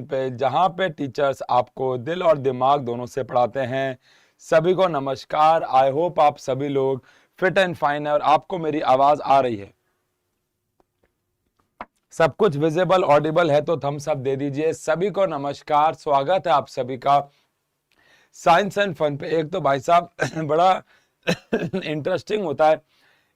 पे जहां पे टीचर्स आपको दिल और दिमाग दोनों से पढ़ाते हैं। सभी को नमस्कार। आई होप आप सभी लोग फिट एंड फाइन है और आपको मेरी आवाज आ रही है। सब कुछ विजिबल ऑडिबल है तो थम्स अप दे दीजिए। सभी को नमस्कार, स्वागत है आप सभी का साइंस एंड फन पे। एक तो भाई साहब बड़ा इंटरेस्टिंग होता है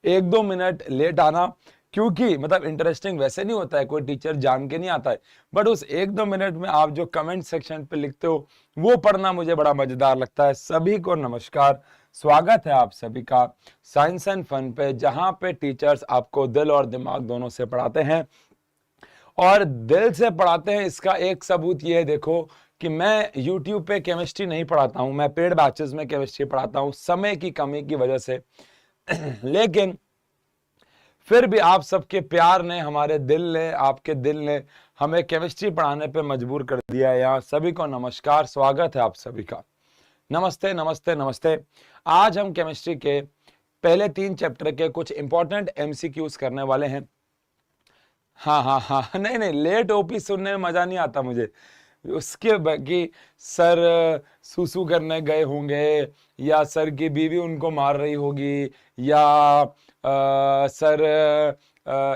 1-2 मिनट लेट आना, क्योंकि मतलब इंटरेस्टिंग वैसे नहीं होता है, कोई टीचर जान के नहीं आता है, बट उस 1-2 मिनट में आप जो कमेंट सेक्शन पे लिखते हो वो पढ़ना मुझे बड़ा मजेदार लगता है। सभी को नमस्कार, स्वागत है आप सभी का साइंस एंड फन पे, जहां पे टीचर्स आपको दिल और दिमाग दोनों से पढ़ाते हैं। और दिल से पढ़ाते हैं इसका एक सबूत ये है, देखो कि मैं YouTube पे केमिस्ट्री नहीं पढ़ाता हूं, मैं पेड बैचेस में केमिस्ट्री पढ़ाता हूं समय की कमी की वजह से। लेकिन फिर भी आप सबके प्यार ने, हमारे दिल ने, आपके दिल ने हमें केमिस्ट्री पढ़ाने पे मजबूर कर दिया है। यहाँ सभी को नमस्कार, स्वागत है आप सभी का। नमस्ते नमस्ते नमस्ते। आज हम केमिस्ट्री के पहले 3 चैप्टर के कुछ इंपॉर्टेंट MCQs करने वाले हैं। हाँ हाँ हाँ, नहीं नहीं, लेट ओपी सुनने में मजा नहीं आता मुझे। उसके बाकी सर सुसु करने गए होंगे, या सर की बीवी उनको मार रही होगी, या सर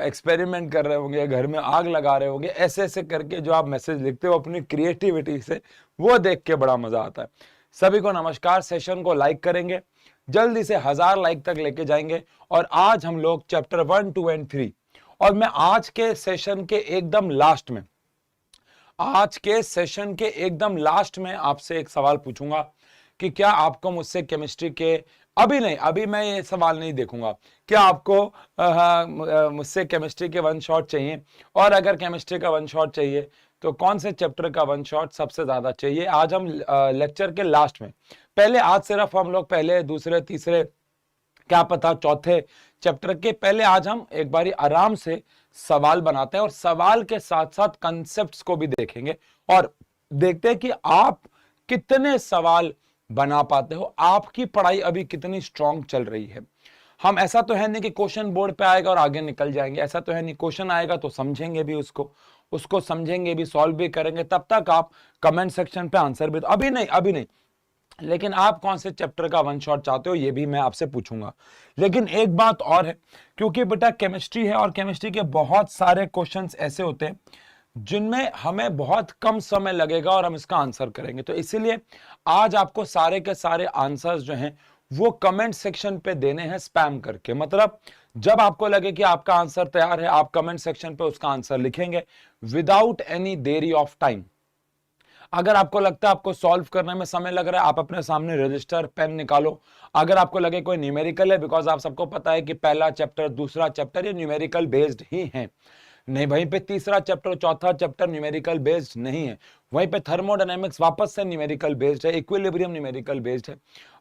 एक्सपेरिमेंट कर रहे होंगे, घर में आग लगा रहे होंगे, ऐसे ऐसे करके जो आप मैसेज लिखते हो अपनी क्रिएटिविटी से, वो देख के बड़ा मजा आता है। सभी को नमस्कार। सेशन को लाइक करेंगे, जल्दी से 1000 लाइक तक लेके जाएंगे। और आज हम लोग चैप्टर 1, 2 एंड 3, और मैं आज के सेशन के एकदम लास्ट में, आपसे एक सवाल पूछूंगा कि क्या आपको मुझसे केमिस्ट्री के, अभी मैं ये सवाल नहीं देखूंगा, क्या आपको मुझसे केमिस्ट्री के 1 शॉट चाहिए, और अगर केमिस्ट्री का 1 शॉट चाहिए तो कौन से चैप्टर का 1 शॉट सबसे ज्यादा चाहिए। आज हम लेक्चर के लास्ट में, पहले आज सिर्फ हम लोग पहले, दूसरे, तीसरे, क्या पता चौथे चैप्टर के पहले आज हम एक बारी आराम से सवाल बनाते हैं, और सवाल के साथ साथ कंसेप्ट्स को भी देखेंगे और देखते हैं कि आप कितने सवाल बना पाते हो, आपकी पढ़ाई अभी कितनी स्ट्रांग चल रही है। हम, ऐसा तो है नहीं कि क्वेश्चन बोर्ड पे आएगा और आगे निकल जाएंगे, ऐसा तो है नहीं। क्वेश्चन आएगा तो समझेंगे भी उसको समझेंगे भी, सॉल्व भी करेंगे। तब तक आप कमेंट सेक्शन पे आंसर भी, तो अभी नहीं, लेकिन आप कौन से चैप्टर का 1 शॉट चाहते हो ये भी मैं आपसे पूछूंगा। लेकिन एक बात और है, क्योंकि बेटा केमिस्ट्री है और केमिस्ट्री के बहुत सारे क्वेश्चंस ऐसे होते हैं जिनमें हमें बहुत कम समय लगेगा और हम इसका आंसर करेंगे, तो इसीलिए आज आपको सारे के सारे आंसर्स जो हैं वो कमेंट सेक्शन पे देने हैं स्पैम करके। मतलब जब आपको लगे कि आपका आंसर तैयार है, आप कमेंट सेक्शन पे उसका आंसर लिखेंगे विदाउट एनी देरी ऑफ टाइम। अगर आपको लगता है आपको सॉल्व करने में समय लग रहा है, आप अपने सामने रजिस्टर पेन निकालो। अगर आपको लगे कोई न्यूमेरिकल है, बिकॉज आप सबको पता है कि पहला चैप्टर, दूसरा चैप्टर ये न्यूमेरिकल बेस्ड ही है, नहीं वहीं पे तीसरा चैप्टर, चौथा चैप्टर न्यूमेरिकल बेस्ड नहीं है, वहीं पे थर्मोडायनेमिक्स वापस से न्यूमेरिकल बेस्ड है, इक्विलिब्रियम न्यूमेरिकल बेस्ड है।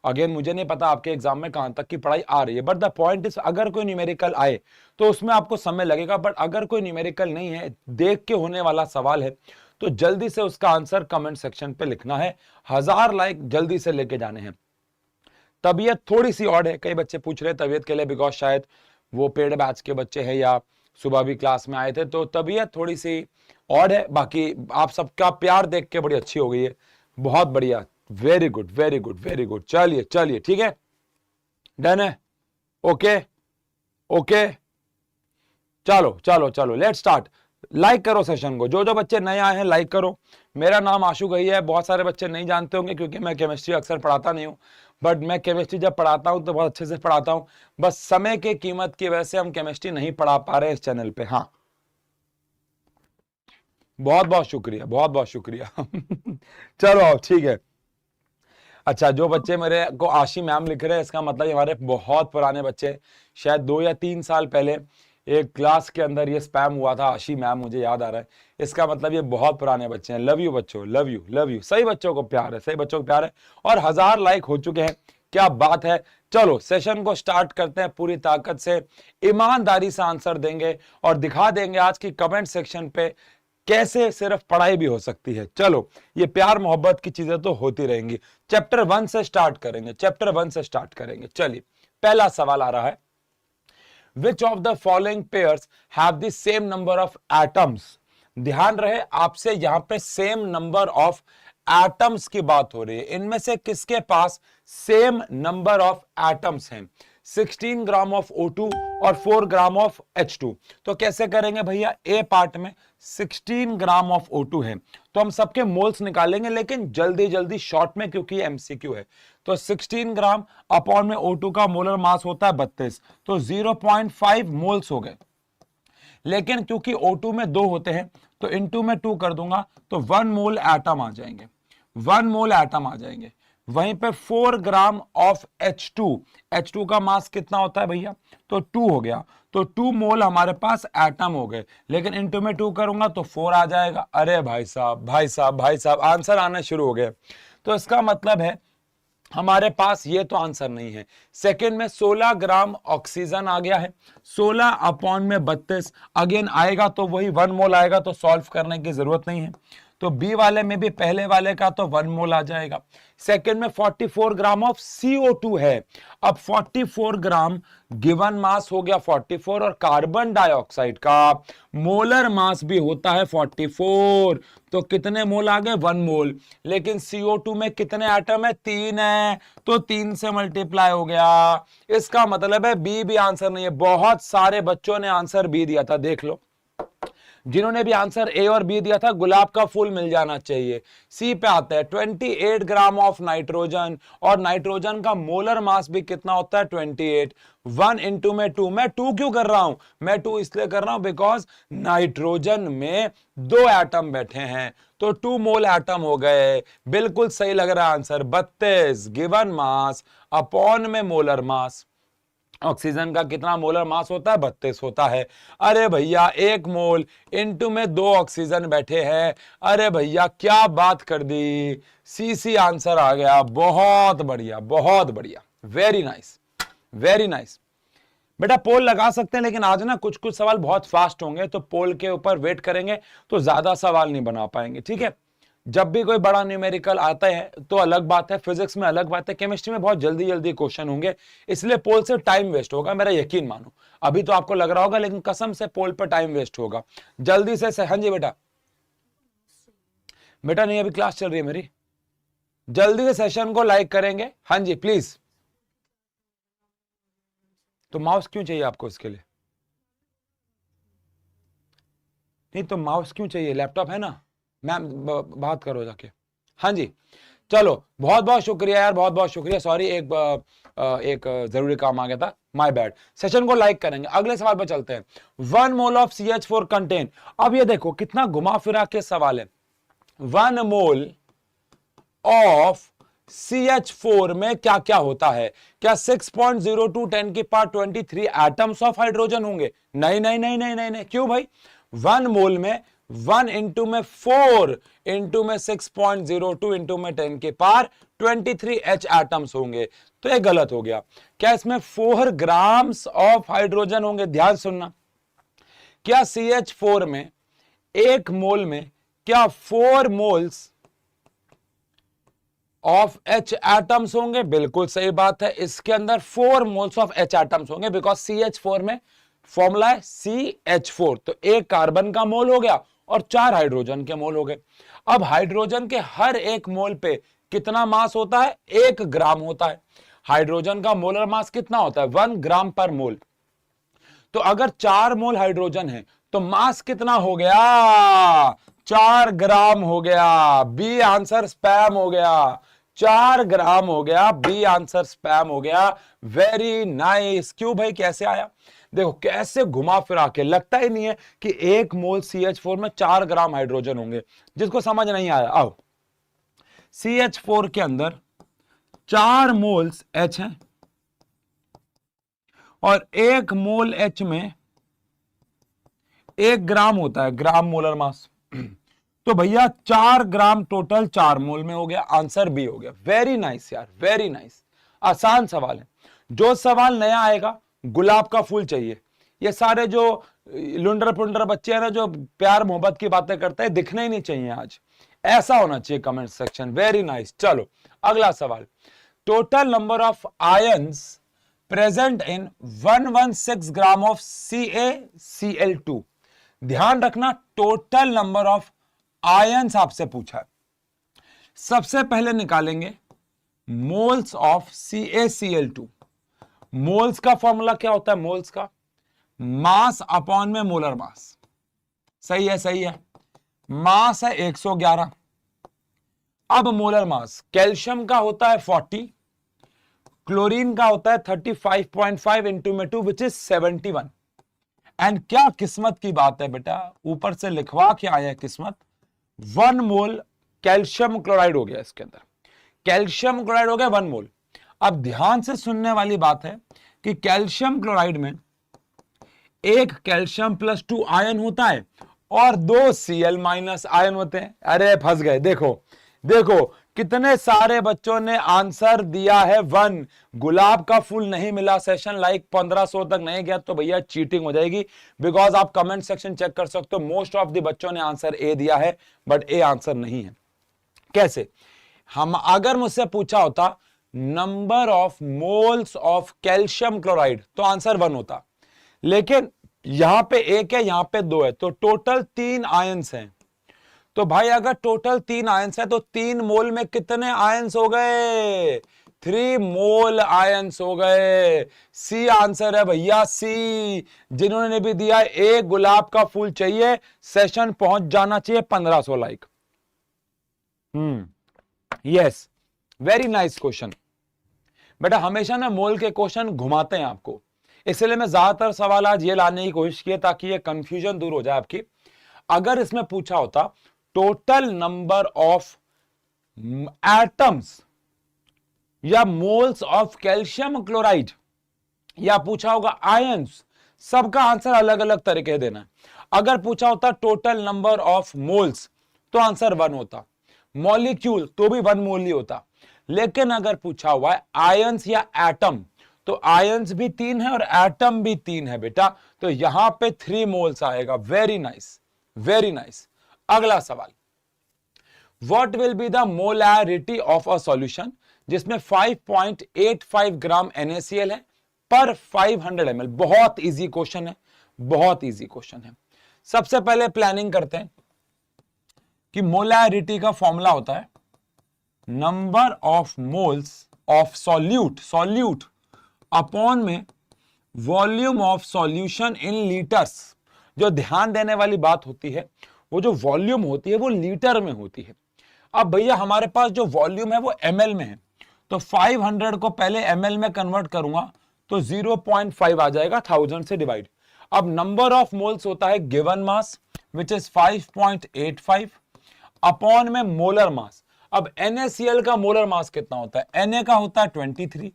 अगेन मुझे नहीं पता आपके एग्जाम में कहां तक की पढ़ाई आ रही है, बट द पॉइंट इज अगर कोई न्यूमेरिकल आए तो उसमें आपको समय लगेगा, बट अगर कोई न्यूमेरिकल नहीं है, देख के होने वाला सवाल है, तो जल्दी से उसका आंसर कमेंट सेक्शन पे लिखना है। 1000 लाइक जल्दी से लेके जाने हैं। तबीयत थोड़ी सी ऑड है, कई बच्चे पूछ रहे हैं तबीयत के लिए, बिकॉज शायद वो पेड बैच के बच्चे हैं या सुबह भी क्लास में आए थे, तो तबीयत थोड़ी सी ऑड है। बाकी आप सबका प्यार देख के बड़ी अच्छी हो गई है, बहुत बढ़िया, very good very good very good. चलिए चलिए, ठीक है, डन है, ओके ओके, चलो चलो चलो, लेट्स स्टार्ट। लाइक करो सेशन को, जो जो बच्चे नए आए हैं लाइक करो। मेरा नाम आशु गई है, बहुत सारे बच्चे नहीं जानते होंगे क्योंकि मैं केमिस्ट्री अक्सर पढ़ाता नहीं हूं, बट मैं केमिस्ट्री जब पढ़ाता हूं तो बहुत अच्छे से पढ़ाता हूं। बस समय के कीमत की वजह से हम केमिस्ट्री नहीं पढ़ा पा रहे इस चैनल पे। हाँ, बहुत बहुत शुक्रिया, बहुत बहुत शुक्रिया। चलो ठीक है। अच्छा, जो बच्चे मेरे को आशी मैम लिख रहे हैं, इसका मतलब हमारे बहुत पुराने बच्चे, शायद 2 या 3 साल पहले एक क्लास के अंदर ये स्पैम हुआ था, आशी मैम, मुझे याद आ रहा है। इसका मतलब ये बहुत पुराने बच्चे हैं। लव यू बच्चों, लव यू लव यू। सही बच्चों को प्यार है, सही बच्चों को प्यार है, और 1000 लाइक हो चुके हैं, क्या बात है। चलो सेशन को स्टार्ट करते हैं, पूरी ताकत से ईमानदारी से आंसर देंगे और दिखा देंगे आज की कमेंट सेक्शन पे कैसे सिर्फ पढ़ाई भी हो सकती है। चलो, ये प्यार मोहब्बत की चीजें तो होती रहेंगी। चैप्टर 1 से स्टार्ट करेंगे, चैप्टर 1 से स्टार्ट करेंगे। चलिए, पहला सवाल आ रहा है, Which of the following pairs have the same number of atoms? ध्यान रहे आपसे यहां पे सेम नंबर ऑफ एटम्स की बात हो रही है, इनमें से किसके पास सेम नंबर ऑफ एटम्स हैं, 16 ग्राम ऑफ O2 और 4 ग्राम ऑफ H2। तो कैसे करेंगे भैया, ए पार्ट में 16 ग्राम ऑफ O2 है तो हम सबके मोल्स निकालेंगे, लेकिन जल्दी जल्दी शॉर्ट में क्योंकि एमसीक्यू है। तो 16 ग्राम अपॉन में O2 का मोलर मास होता है 32, तो 0.5 मोल्स हो गए। लेकिन क्योंकि O2 में 2 होते हैं तो इनटू में 2 कर दूंगा तो 1 मोल एटम आ जाएंगे, 1 मोल एटम आ जाएंगे। वहीं पे 4 ग्राम ऑफ H2 का मास कितना होता है भैया, तो 2 हो गया, तो 2 मोल हमारे पास एटम हो गए, लेकिन इनटू में 2 करूंगा तो 4 आ जाएगा। अरे भाई साहब भाई साहब भाई साहब, आंसर आना शुरू हो गए। तो इसका मतलब है हमारे पास ये तो आंसर नहीं है। सेकंड में 16 ग्राम ऑक्सीजन आ गया है, 16 अपॉन में 32, अगेन आएगा तो वही 1 मोल आएगा, तो सॉल्व करने की जरूरत नहीं है। तो बी वाले में भी पहले वाले का तो 1 मोल आ जाएगा। सेकंड में 44 ग्राम ऑफ CO2 है। अब 44 ग्राम गिवन मास हो गया 44, और कार्बन डाइऑक्साइड का मोलर मास भी होता है 44, तो कितने मोल आ गए, 1 मोल। लेकिन CO2 में कितने एटम है, 3 है, तो 3 से मल्टीप्लाई हो गया। इसका मतलब है बी भी आंसर नहीं है। बहुत सारे बच्चों ने आंसर बी दिया था, देख लो। जिन्होंने भी आंसर ए और बी दिया था गुलाब का फूल मिल जाना चाहिए। सी पे आता है 28 ग्राम ऑफ नाइट्रोजन, और नाइट्रोजन का मोलर मास भी कितना होता है 28। 1 इंटू में 2, मैं 2 क्यों कर रहा हूं, मैं 2 इसलिए कर रहा हूं बिकॉज नाइट्रोजन में 2 एटम बैठे हैं, तो 2 मोल एटम हो गए। बिल्कुल सही लग रहा है आंसर, 32 गिवन मास अपॉन में मोलर मास। ऑक्सीजन का कितना मोलर मास होता है, 32 होता है। अरे भैया 1 मोल इनटू में 2 ऑक्सीजन बैठे हैं। अरे भैया क्या बात कर दी, सी आंसर आ गया। बहुत बढ़िया बहुत बढ़िया, वेरी नाइस वेरी नाइस। बेटा पोल लगा सकते हैं, लेकिन आज ना कुछ कुछ सवाल बहुत फास्ट होंगे, तो पोल के ऊपर वेट करेंगे तो ज्यादा सवाल नहीं बना पाएंगे, ठीक है। जब भी कोई बड़ा न्यूमेरिकल आता है तो अलग बात है, फिजिक्स में अलग बात है, केमिस्ट्री में बहुत जल्दी जल्दी क्वेश्चन होंगे, इसलिए पोल से टाइम वेस्ट होगा, मेरा यकीन मानो। अभी तो आपको लग रहा होगा, लेकिन कसम से पोल पर टाइम वेस्ट होगा। जल्दी से हाँ जी बेटा, बेटा नहीं अभी क्लास चल रही है मेरी। जल्दी से सेशन को लाइक करेंगे, हाँ जी प्लीज। तो माउस क्यों चाहिए आपको इसके लिए, नहीं तो माउस क्यों चाहिए, लैपटॉप है ना, मैम बात करो जाके। हाँ जी चलो, बहुत बहुत शुक्रिया यार, बहुत बहुत शुक्रिया। सॉरी एक जरूरी काम आ गया था, माय बैड। सेशन को लाइक करेंगे, अगले सवाल पर चलते हैं। 1 मोल ऑफ CH4 कंटेन। अब ये देखो कितना घुमा फिरा के सवाल है। 1 मोल ऑफ CH4 में क्या क्या होता है, क्या 6.02 10 की पावर 23 एटम्स ऑफ हाइड्रोजन होंगे, नहीं नहीं नहीं नहीं नहीं, नहीं। क्यों भाई, 1 मोल में 1 इंटू में 4 इंटू में 6.02 इंटू में 10 के पार 23 H एटम्स होंगे, तो ये गलत हो गया। क्या इसमें 4 ग्राम्स ऑफ हाइड्रोजन होंगे, ध्यान सुनना। क्या CH4 में 1 मोल में क्या 4 मोल्स ऑफ H एटम्स होंगे, बिल्कुल सही बात है। इसके अंदर 4 मोल्स ऑफ H एटम्स होंगे, बिकॉज CH4 में फॉर्मूला है CH4, तो 1 कार्बन का मोल हो गया और 4 हाइड्रोजन के मोल हो गए। अब हाइड्रोजन के हर 1 मोल पे कितना मास होता है, 1 ग्राम होता है। हाइड्रोजन का मोलर मास कितना होता है, 1 ग्राम पर मोल। तो अगर 4 मोल हाइड्रोजन है तो मास कितना हो गया, 4 ग्राम हो गया। बी आंसर स्पैम हो गया, 4 ग्राम हो गया, बी आंसर स्पैम हो गया। Very nice. क्यों भाई, कैसे आया, देखो कैसे घुमा फिरा के, लगता ही नहीं है कि 1 मोल CH4 में 4 ग्राम हाइड्रोजन होंगे। जिसको समझ नहीं आया, आओ, CH4 के अंदर 4 मोल्स H हैं और 1 मोल H में 1 ग्राम होता है, ग्राम मोलर मास। तो भैया 4 ग्राम टोटल 4 मोल में हो गया, आंसर बी हो गया। वेरी नाइस यार, वेरी नाइस। आसान सवाल है। जो सवाल नया आएगा गुलाब का फूल चाहिए। ये सारे जो लुंडर पुंडर बच्चे हैं ना, जो प्यार मोहब्बत की बातें करते हैं, दिखने ही नहीं चाहिए आज। ऐसा होना चाहिए कमेंट सेक्शन। Very nice. चलो अगला सवाल। Total number of ions present in 116 gram of CaCl2। ध्यान रखना टोटल नंबर ऑफ आयंस आपसे पूछा है। सबसे पहले निकालेंगे मोल्स ऑफ CaCl2। मोल्स का फॉर्मूला क्या होता है? मोल्स का मास अपॉन में मोलर मास। सही है, सही है। मास है 111। अब मोलर मास कैल्शियम का होता है 40, क्लोरीन का होता है 35.5 इंटू में 2 विच इज 71। एंड क्या किस्मत की बात है बेटा, ऊपर से लिखवा के आया है किस्मत, 1 मोल कैल्शियम क्लोराइड हो गया। इसके अंदर कैल्शियम क्लोराइड हो गया 1 मोल। अब ध्यान से सुनने वाली बात है कि कैल्शियम क्लोराइड में एक कैल्शियम प्लस 2 आयन होता है और 2 Cl माइनस आयन होते हैं। अरे फंस गए। देखो देखो कितने सारे बच्चों ने आंसर दिया है 1। गुलाब का फूल नहीं मिला, सेशन लाइक 1500 तक नहीं गया तो भैया चीटिंग हो जाएगी। बिकॉज आप कमेंट सेक्शन चेक कर सकते हो, मोस्ट ऑफ द बच्चों ने आंसर ए दिया है बट ए आंसर नहीं है। कैसे? हम अगर मुझसे पूछा होता number of moles of calcium chloride तो आंसर 1 होता, लेकिन यहां पे 1 है, यहां पे 2 है, तो टोटल 3 आयंस हैं। तो भाई अगर टोटल 3 आयंस है तो 3 मोल में कितने आयंस हो गए? 3 मोल आयंस हो गए। सी आंसर है भैया, सी। जिन्होंने भी दिया एक गुलाब का फूल चाहिए, सेशन पहुंच जाना चाहिए 1500 like. Yes, very nice question. बेटा हमेशा ना मोल के क्वेश्चन घुमाते हैं आपको, इसलिए मैं ज्यादातर सवाल आज ये लाने की कोशिश की ताकि ये कंफ्यूजन दूर हो जाए आपकी। अगर इसमें पूछा होता टोटल नंबर ऑफ एटम्स या मोल्स ऑफ कैल्शियम क्लोराइड, या पूछा होगा आयंस, सबका आंसर अलग अलग तरीके देना है। अगर पूछा होता टोटल नंबर ऑफ मोल्स तो आंसर 1 होता, मॉलिक्यूल तो भी 1 मोल ही होता। लेकिन अगर पूछा हुआ है आयंस या एटम तो आयंस भी 3 है और एटम भी 3 है बेटा, तो यहां पे 3 मोल्स आएगा। Very nice, very nice. अगला सवाल, what will be the molarity of a solution जिसमें 5.85 ग्राम NaCl है पर 500 ml। बहुत इजी क्वेश्चन है, बहुत इजी क्वेश्चन है। सबसे पहले प्लानिंग करते हैं कि मोलैरिटी का फॉर्मूला होता है number of moles of solute upon में volume of solution in litres. जो ध्यान देने वाली बात होती है, वो जो वॉल्यूम होती है वो लीटर में होती है। अब भैया हमारे पास जो वॉल्यूम है वो ml में है, तो 500 को पहले ml में कन्वर्ट करूंगा तो 0.5 आ जाएगा 1000 से डिवाइड। अब नंबर ऑफ मोल्स होता है given mass which is 5.85 upon में मोलर मास। अब NaCl का मोलर मास कितना होता है? Na का होता है 23,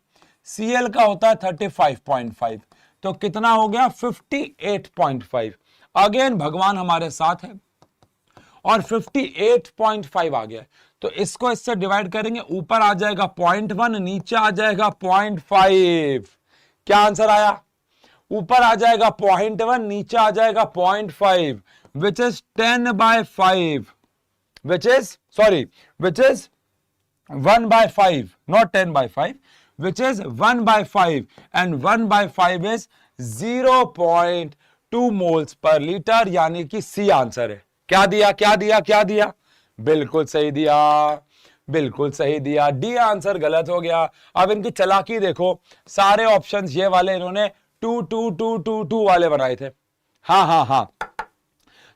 Cl का होता है 35.5, तो कितना हो गया? 58.5। अगेन भगवान हमारे साथ है और 58.5 आ गया, तो इसको इससे डिवाइड करेंगे, ऊपर आ जाएगा 0.1, नीचे आ जाएगा 0.5। क्या आंसर आया? ऊपर आ जाएगा 0.1, नीचे आ जाएगा 0.5, which is 10/5, which is 1/5, not 10/5, which is 1/5, and 1/5 is 0.2 moles per liter, यानी कि सी आंसर है। क्या दिया, क्या दिया, क्या दिया? बिल्कुल सही दिया, बिल्कुल सही दिया। डी आंसर गलत हो गया। अब इनकी चालाकी देखो, सारे ऑप्शंस ये वाले इन्होंने 2 2 2 2 2 वाले बनाए थे। हाँ हाँ हाँ,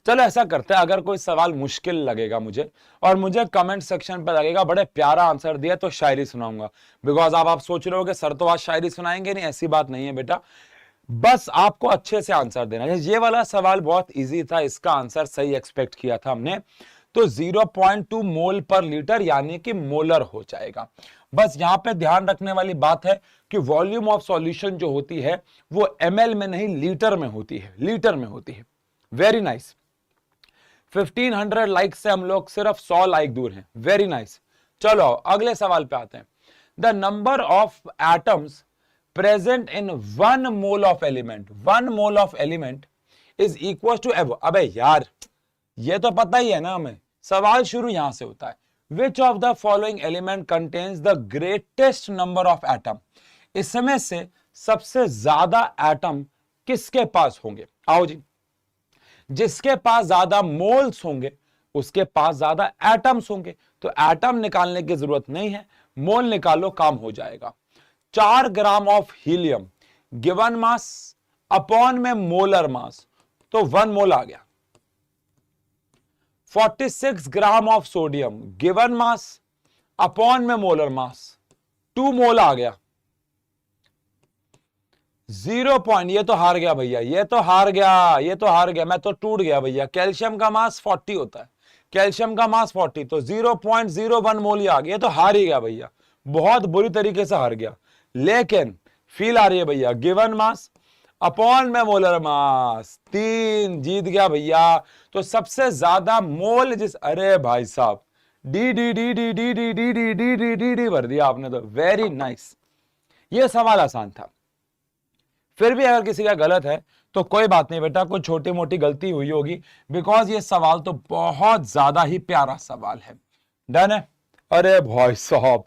चलो ऐसा करते हैं, अगर कोई सवाल मुश्किल लगेगा मुझे और मुझे कमेंट सेक्शन पर लगेगा बड़े प्यारा आंसर दिया तो शायरी सुनाऊंगा। बिकॉज आप सोच रहे हो कि सर तो आज शायरी सुनाएंगे नहीं, ऐसी बात नहीं है बेटा, बस आपको अच्छे से आंसर देना है। ये वाला सवाल बहुत इजी था, इसका आंसर सही एक्सपेक्ट किया था हमने, तो 0.2 मोल पर लीटर यानी कि मोलर हो जाएगा। बस यहां पे ध्यान रखने वाली बात है कि वॉल्यूम ऑफ सॉल्यूशन जो होती है वो ml में नहीं लीटर में होती है, लीटर में होती है। Very nice. 1500 लाइक से हम लोग सिर्फ 100 लाइक दूर हैं। Very nice. चलो अगले सवाल पे आते हैं। The number of atoms present in 1 mole of element, 1 mole of element is equal to, अबे यार ये तो पता ही है ना हमें, सवाल शुरू यहां से होता है। Which of the following element contains the greatest number of atom, इसमें से सबसे ज्यादा एटम किसके पास होंगे? आओ जी, जिसके पास ज्यादा मोल्स होंगे उसके पास ज्यादा एटम्स होंगे, तो एटम निकालने की जरूरत नहीं है, मोल निकालो काम हो जाएगा। 4 gram of helium given mass upon में मोलर मास, तो 1 मोल आ गया। 46 gram of sodium given mass upon में मोलर मास, 2 मोल आ गया। 0 पॉइंट, ये तो हार गया भैया, ये तो हार गया, ये तो हार गया, मैं तो टूट गया भैया। कैल्शियम का मास 40 होता है, कैल्शियम का मास 40, तो 0.01 मोल ही आ गया, ये तो हार ही गया भैया, बहुत बुरी तरीके से हार गया। लेकिन फील आ रही है भैया, गिवन मास अपॉन में मोलर मास, 3 जीत गया भैया। तो सबसे ज्यादा मोल जिस, अरे भाई साहब D D D D D D D D D D D D भर दिया आपने, तो वेरी नाइस। ये सवाल आसान था। फिर भी अगर किसी का गलत है तो कोई बात नहीं बेटा, कोई छोटी मोटी गलती हुई होगी, बिकॉज ये सवाल तो बहुत ज्यादा ही प्यारा सवाल है। डन है? अरे भाई साहब